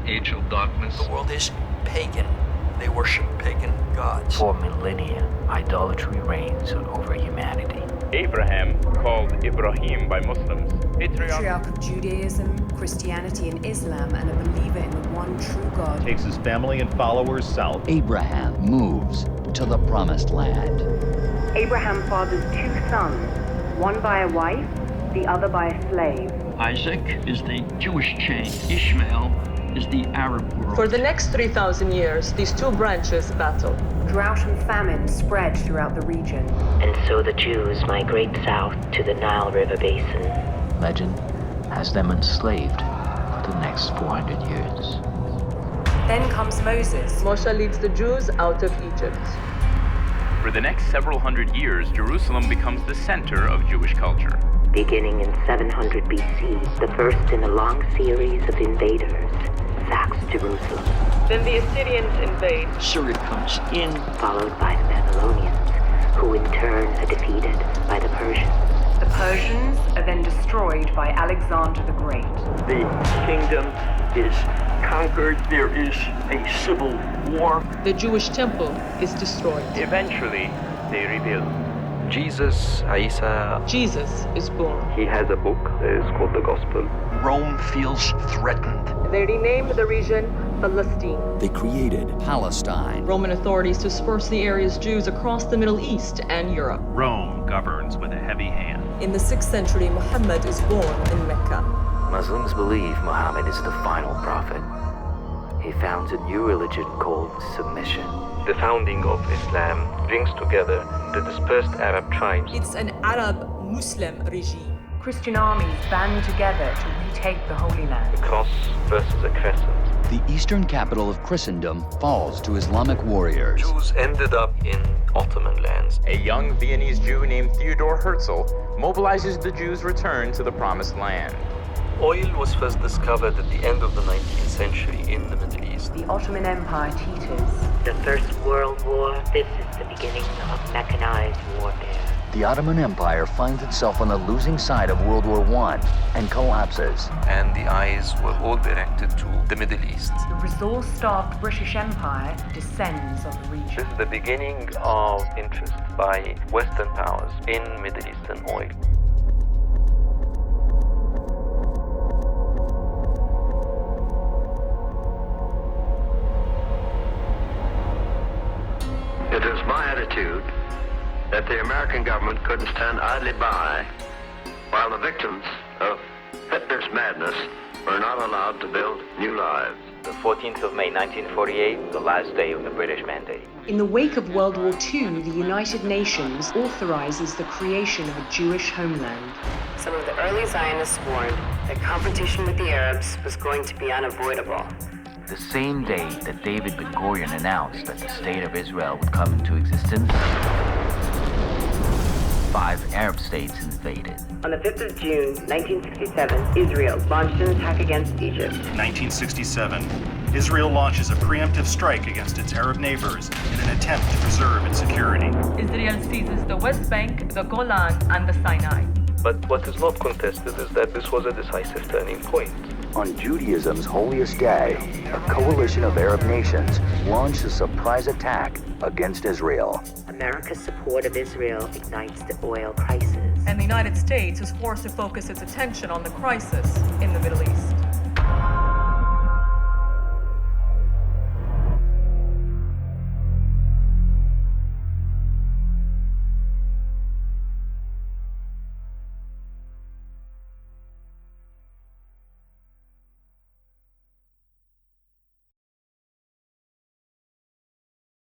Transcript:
age of darkness. The world is pagan. They worship pagan gods. For millennia, idolatry reigns over humanity. Abraham, called Ibrahim by Muslims, patriarch of Judaism, Christianity, and Islam, and a believer in the one true God, takes his family and followers south. Abraham moves to the promised land. Abraham fathers two sons, one by a wife, the other by a slave. Isaac is the Jewish chain. Ishmael is the Arab world. For the next 3,000 years, these two branches battle. Drought and famine spread throughout the region. And so the Jews migrate south to the Nile River basin. Legend has them enslaved for the next 400 years. Then comes Moses. Moshe leads the Jews out of Egypt. For the next several hundred years, Jerusalem becomes the center of Jewish culture. Beginning in 700 BC, the first in a long series of invaders sacks Jerusalem. Then the Assyrians invade. Syria comes in, followed by the Babylonians, who in turn are defeated by the Persians. The Persians are then destroyed by Alexander the Great. the kingdom is conquered. There is a civil war. The Jewish temple is destroyed. Eventually, they rebuild. Jesus is born. He has a book that is called the Gospel. Rome feels threatened. They renamed the region Palestine. They created Palestine. Roman authorities dispersed the area's Jews across the Middle East and Europe. Rome governs with a heavy hand. In the 6th century, Muhammad is born in Mecca. Muslims believe Muhammad is the final prophet. He founds a new religion called submission. The founding of Islam brings together the dispersed Arab tribes. It's an Arab-Muslim regime. Christian armies band together to retake the Holy Land. A cross versus a crescent. The eastern capital of Christendom falls to Islamic warriors. Jews ended up in Ottoman lands. A young Viennese Jew named Theodor Herzl mobilizes the Jews' return to the Promised Land. Oil was first discovered at the end of the 19th century in the Middle East. The Ottoman Empire teeters. The First World War, this is the beginning of mechanized warfare. The Ottoman Empire finds itself on the losing side of World War I and collapses. And the eyes were all directed to the Middle East. The resource-starved British Empire descends on the region. This is the beginning of interest by Western powers in Middle Eastern oil. It is my attitude that the American government couldn't stand idly by while the victims of Hitler's madness were not allowed to build new lives. The 14th of May 1948, the last day of the British Mandate. In the wake of World War II, the United Nations authorizes the creation of a Jewish homeland. Some of the early Zionists warned that confrontation with the Arabs was going to be unavoidable. The same day that David Ben-Gurion announced that the State of Israel would come into existence, 5 Arab states invaded. On the 5th of June, 1967, Israel launched an attack against Egypt. 1967, Israel launches a preemptive strike against its Arab neighbors in an attempt to preserve its security. Israel seizes the West Bank, the Golan, and the Sinai. But what is not contested is that this was a decisive turning point. On Judaism's holiest day, a coalition of Arab nations launched a surprise attack against Israel. America's support of Israel ignites the oil crisis. And the United States is forced to focus its attention on the crisis in the Middle East.